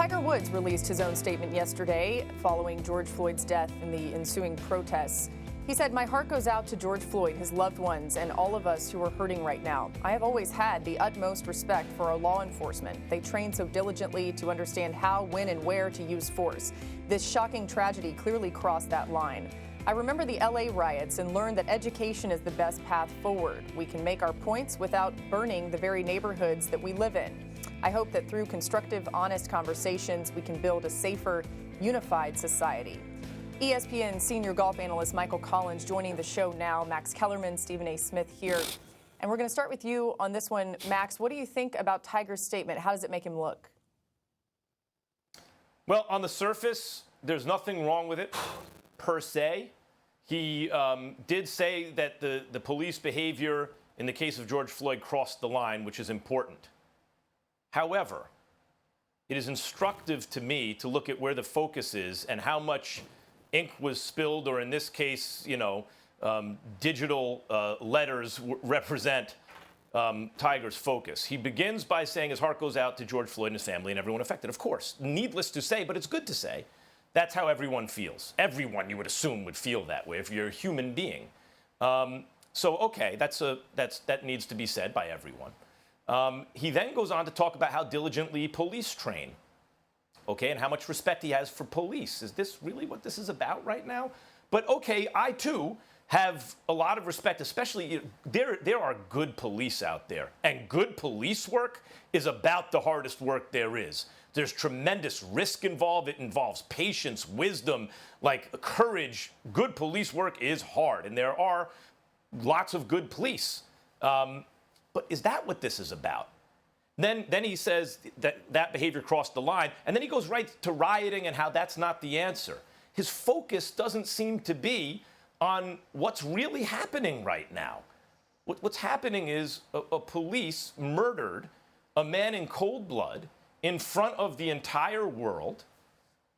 Tiger Woods released his own statement yesterday following George Floyd's death and the ensuing protests. He said, "My heart goes out to George Floyd, his loved ones, and all of us who are hurting right now. I have always had the utmost respect for our law enforcement. They train so diligently to understand how, when, and where to use force. This shocking tragedy clearly crossed that line. I remember the LA riots and learned that education is the best path forward. We can make our points without burning the very neighborhoods that we live in. I hope that through constructive, honest conversations, we can build a safer, unified society." ESPN senior golf analyst Michael Collins joining the show now. Max Kellerman, Stephen A. Smith here. And we're going to start with you on this one. Max, what do you think about Tiger's statement? How does it make him look? Well, on the surface, there's nothing wrong with it, per se. He did say that the police behavior in the case of George Floyd crossed the line, which is important. However, it is instructive to me to look at where the focus is and how much ink was spilled, or in this case, digital letters represent Tiger's focus. He begins by saying his heart goes out to George Floyd and his family and everyone affected. Of course, needless to say, but it's good to say, that's how everyone feels. Everyone, you would assume, would feel that way if you're a human being. So, okay, that needs to be said by everyone. He then goes on to talk about how diligently police train, okay, and how much respect he has for police. Is this really what this is about right now? But, okay, I, too, have a lot of respect, especially there are good police out there, and good police work is about the hardest work there is. There's tremendous risk involved. It involves patience, wisdom, like courage. Good police work is hard, and there are lots of good police. But is that what this is about? Then he says that behavior crossed the line, and then he goes right to rioting and how that's not the answer. His focus doesn't seem to be on what's really happening right now. What's happening is a police murdered a man in cold blood in front of the entire world.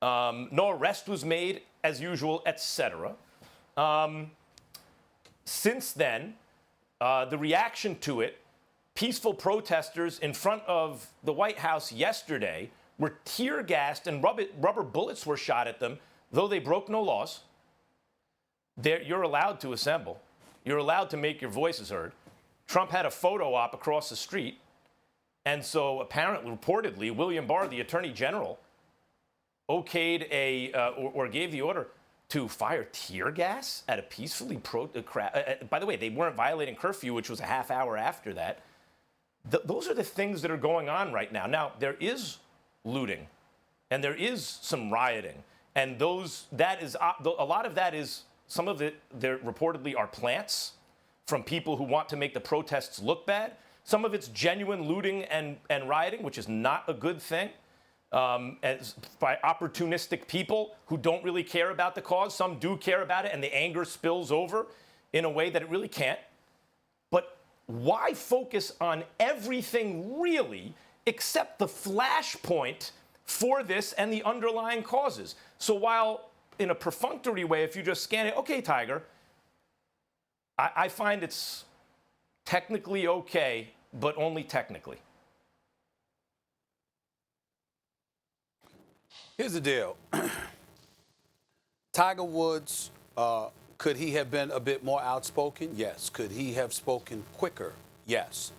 No arrest was made, as usual, etc. Since then, the reaction to it, peaceful protesters in front of the White House yesterday were tear gassed and rubber bullets were shot at them, though they broke no laws. You're allowed to assemble. You're allowed to make your voices heard. Trump had a photo op across the street. And so apparently, reportedly, William Barr, the Attorney General, okayed or gave the order to fire tear gas at a peacefully by the way, they weren't violating curfew, which was a half hour after that. Those are the things that are going on right now. Now, there is looting, and there is some rioting, and a lot of that is, some of it, there reportedly are plants from people who want to make the protests look bad. Some of it's genuine looting and rioting, which is not a good thing, by opportunistic people who don't really care about the cause. Some do care about it, and the anger spills over in a way that it really can't. But why focus on everything really except the flashpoint for this and the underlying causes? So while in a perfunctory way, if you just scan it, okay, Tiger, I find it's technically okay, but only technically. Here's the deal. Tiger Woods, could he have been a bit more outspoken? Yes. Could he have spoken quicker? Yes.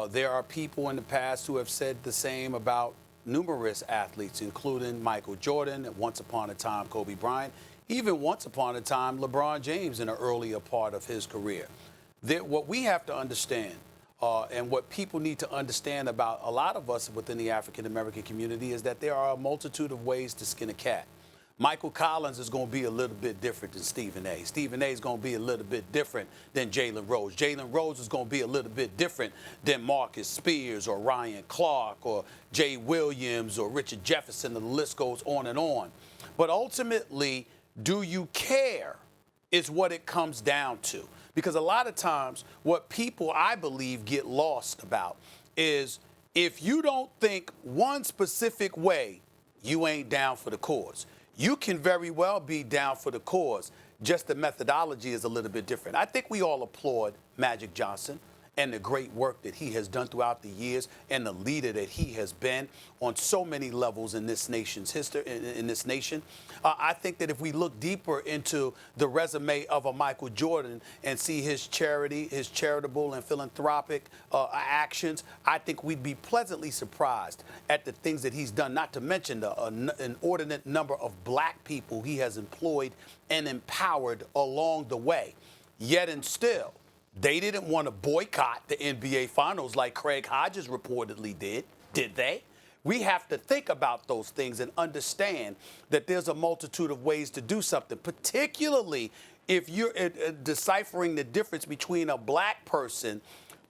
There are people in the past who have said the same about numerous athletes, including Michael Jordan, and once upon a time Kobe Bryant, even once upon a time LeBron James in the earlier part of his career. What we have to understand, and what people need to understand about a lot of us within the African-American community, is that there are a multitude of ways to skin a cat. Michael Collins is going to be a little bit different than Stephen A. Stephen A. is going to be a little bit different than Jalen Rose. Jalen Rose is going to be a little bit different than Marcus Spears or Ryan Clark or Jay Williams or Richard Jefferson, and the list goes on and on. But ultimately, do you care is what it comes down to. Because a lot of times what people, I believe, get lost about is if you don't think one specific way, you ain't down for the cause. You can very well be down for the cause, just the methodology is a little bit different. I think we all applaud Magic Johnson and the great work that he has done throughout the years and the leader that he has been on so many levels in this nation's history, in this nation. I think that if we look deeper into the resume of a Michael Jordan and see his charity, his charitable and philanthropic actions, I think we'd be pleasantly surprised at the things that he's done, not to mention an inordinate number of black people he has employed and empowered along the way. Yet and still, they didn't want to boycott the NBA Finals like Craig Hodges reportedly did they? We have to think about those things and understand that there's a multitude of ways to do something, particularly if you're deciphering the difference between a black person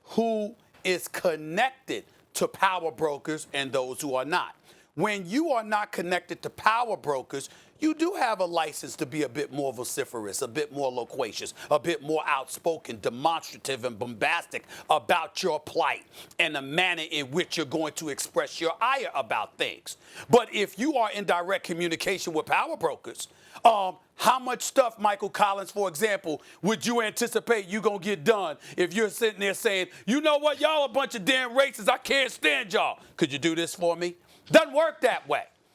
who is connected to power brokers and those who are not. When you are not connected to power brokers, you do have a license to be a bit more vociferous, a bit more loquacious, a bit more outspoken, demonstrative, and bombastic about your plight and the manner in which you're going to express your ire about things. But if you are in direct communication with power brokers, how much stuff, Michael Collins, for example, would you anticipate you gonna get done if you're sitting there saying, you know what, y'all a bunch of damn racists, I can't stand y'all. Could you do this for me? Doesn't work that way.